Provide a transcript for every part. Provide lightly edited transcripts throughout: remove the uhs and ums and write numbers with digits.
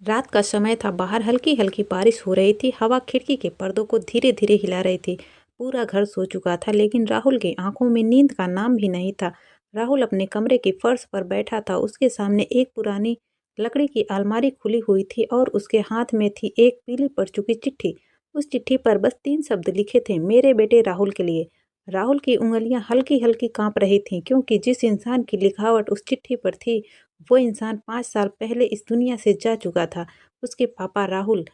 रात का समय था। बाहर हल्की हल्की बारिश हो रही थी। हवा खिड़की के पर्दों को धीरे धीरे हिला रही थी। पूरा घर सो चुका था, लेकिन राहुल की आंखों में नींद का नाम भी नहीं था। राहुल अपने कमरे की फर्श पर बैठा था। उसके सामने एक पुरानी लकड़ी की अलमारी खुली हुई थी और उसके हाथ में थी एक पीली पड़ चुकी चिट्ठी। उस चिट्ठी पर बस 3 शब्द लिखे थे, मेरे बेटे राहुल के लिए। राहुल की उंगलियां हल्की हल्की कांप रही थीं, क्योंकि जिस इंसान की लिखावट उस चिट्ठी पर थी, वो इंसान 5 साल पहले इस दुनिया से जा चुका था। उसके पापा राहुल।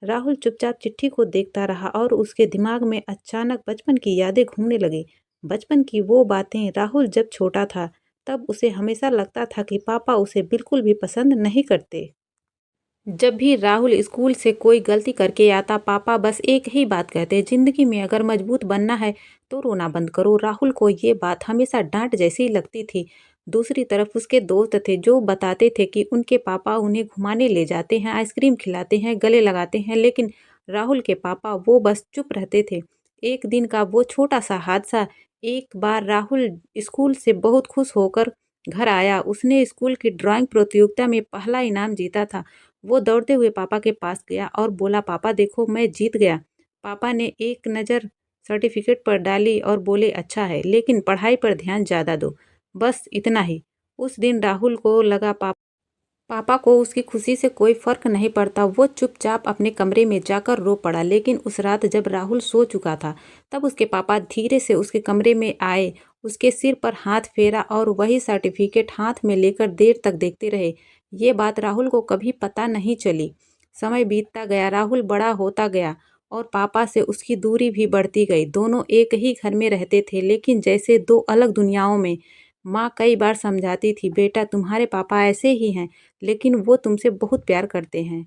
राहुल चुपचाप चिट्ठी को देखता रहा और उसके दिमाग में अचानक बचपन की यादें घूमने लगी। बचपन की वो बातें। राहुल जब छोटा था, तब उसे हमेशा लगता था कि पापा उसे बिल्कुल भी पसंद नहीं करते। जब भी राहुल स्कूल से कोई गलती करके आता, पापा बस एक ही बात कहते, जिंदगी में अगर मजबूत बनना है तो रोना बंद करो। राहुल को ये बात हमेशा डांट जैसी लगती थी। दूसरी तरफ उसके दोस्त थे जो बताते थे कि उनके पापा उन्हें घुमाने ले जाते हैं, आइसक्रीम खिलाते हैं, गले लगाते हैं, लेकिन राहुल के पापा वो बस चुप रहते थे। एक दिन का वो छोटा सा हादसा। एक बार राहुल स्कूल से बहुत खुश होकर घर आया। उसने स्कूल की ड्राइंग प्रतियोगिता में पहला इनाम जीता था। वो दौड़ते हुए पापा के पास गया और बोला, पापा देखो, मैं जीत गया। पापा ने एक नज़र सर्टिफिकेट पर डाली और बोले, अच्छा है, लेकिन पढ़ाई पर ध्यान ज़्यादा दो। बस इतना ही। उस दिन राहुल को लगा पापा को उसकी खुशी से कोई फर्क नहीं पड़ता। वो चुपचाप अपने कमरे में जाकर रो पड़ा। लेकिन उस रात जब राहुल सो चुका था, तब उसके पापा धीरे से उसके कमरे में आए, उसके सिर पर हाथ फेरा और वही सर्टिफिकेट हाथ में लेकर देर तक देखते रहे। ये बात राहुल को कभी पता नहीं चली। समय बीतता गया, राहुल बड़ा होता गया और पापा से उसकी दूरी भी बढ़ती गई। दोनों एक ही घर में रहते थे, लेकिन जैसे दो अलग दुनियाओं में। माँ कई बार समझाती थी, बेटा तुम्हारे पापा ऐसे ही हैं, लेकिन वो तुमसे बहुत प्यार करते हैं,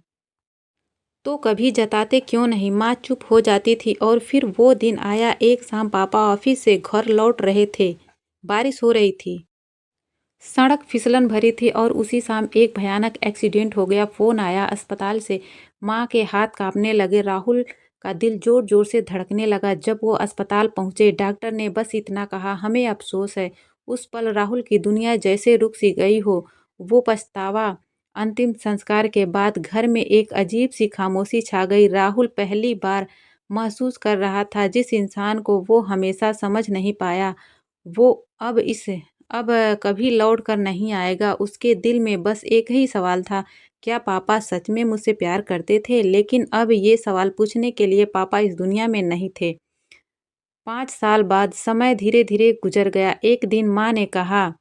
तो कभी जताते क्यों नहीं। माँ चुप हो जाती थी। और फिर वो दिन आया। एक शाम पापा ऑफिस से घर लौट रहे थे। बारिश हो रही थी, सड़क फिसलन भरी थी और उसी शाम एक भयानक एक्सीडेंट हो गया। फोन आया अस्पताल से। माँ के हाथ कांपने लगे। राहुल का दिल जोर जोर से धड़कने लगा। जब वो अस्पताल पहुंचे, डॉक्टर ने बस इतना कहा, हमें अफसोस है। उस पल राहुल की दुनिया जैसे रुक सी गई हो। वो पछतावा। अंतिम संस्कार के बाद घर में एक अजीब सी खामोशी छा गई। राहुल पहली बार महसूस कर रहा था, जिस इंसान को वो हमेशा समझ नहीं पाया, वो अब कभी लौट कर नहीं आएगा। उसके दिल में बस एक ही सवाल था, क्या पापा सच में मुझसे प्यार करते थे। लेकिन अब ये सवाल पूछने के लिए पापा इस दुनिया में नहीं थे। 5 साल बाद समय धीरे धीरे गुजर गया। एक दिन माँ ने कहा,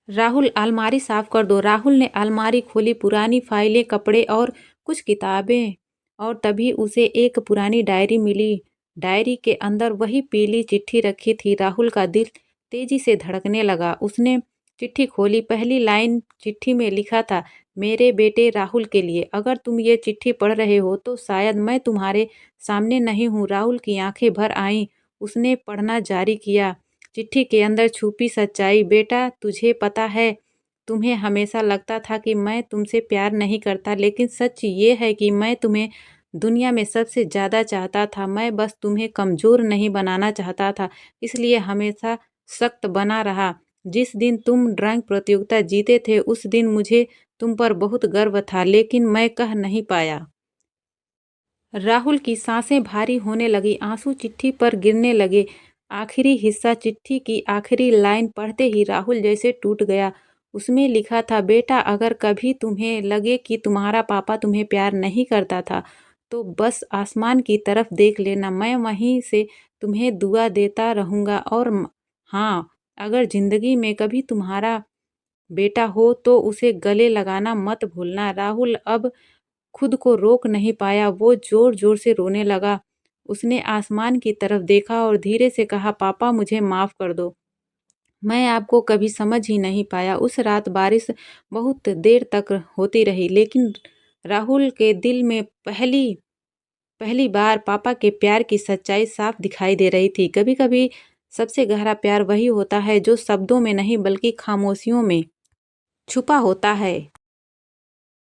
राहुल अलमारी साफ कर दो। राहुल ने अलमारी खोली। पुरानी फाइलें, कपड़े और कुछ किताबें, और तभी उसे एक पुरानी डायरी मिली। डायरी के अंदर वही पीली चिट्ठी रखी थी। राहुल का दिल तेजी से धड़कने लगा। उसने चिट्ठी खोली। पहली लाइन चिट्ठी में लिखा था, मेरे बेटे राहुल के लिए, अगर तुम ये चिट्ठी पढ़ रहे हो तो शायद मैं तुम्हारे सामने नहीं हूँ। राहुल की आंखें भर आईं। उसने पढ़ना जारी किया। चिट्ठी के अंदर छुपी सच्चाई, बेटा तुझे पता है, तुम्हें हमेशा लगता था कि मैं तुमसे प्यार नहीं करता, लेकिन सच ये है कि मैं तुम्हें दुनिया में सबसे ज़्यादा चाहता था। मैं बस तुम्हें कमज़ोर नहीं बनाना चाहता था, इसलिए हमेशा सख्त बना रहा। जिस दिन तुम ड्राइंग प्रतियोगिता जीते थे, उस दिन मुझे तुम पर बहुत गर्व था, लेकिन मैं कह नहीं पाया। राहुल की सांसें भारी होने लगी। आंसू चिट्ठी पर गिरने लगे। आखिरी हिस्सा, चिट्ठी की आखिरी लाइन पढ़ते ही राहुल जैसे टूट गया। उसमें लिखा था, बेटा अगर कभी तुम्हें लगे कि तुम्हारा पापा तुम्हें प्यार नहीं करता था, तो बस आसमान की तरफ देख लेना, मैं वहीं से तुम्हें दुआ देता रहूँगा। और हाँ, अगर जिंदगी में कभी तुम्हारा बेटा हो तो उसे गले लगाना मत भूलना। राहुल अब खुद को रोक नहीं पाया। वो जोर जोर से रोने लगा। उसने आसमान की तरफ देखा और धीरे से कहा, पापा मुझे माफ़ कर दो, मैं आपको कभी समझ ही नहीं पाया। उस रात बारिश बहुत देर तक होती रही, लेकिन राहुल के दिल में पहली पहली बार पापा के प्यार की सच्चाई साफ दिखाई दे रही थी। कभी कभी सबसे गहरा प्यार वही होता है जो शब्दों में नहीं बल्कि खामोशियों में छुपा होता है।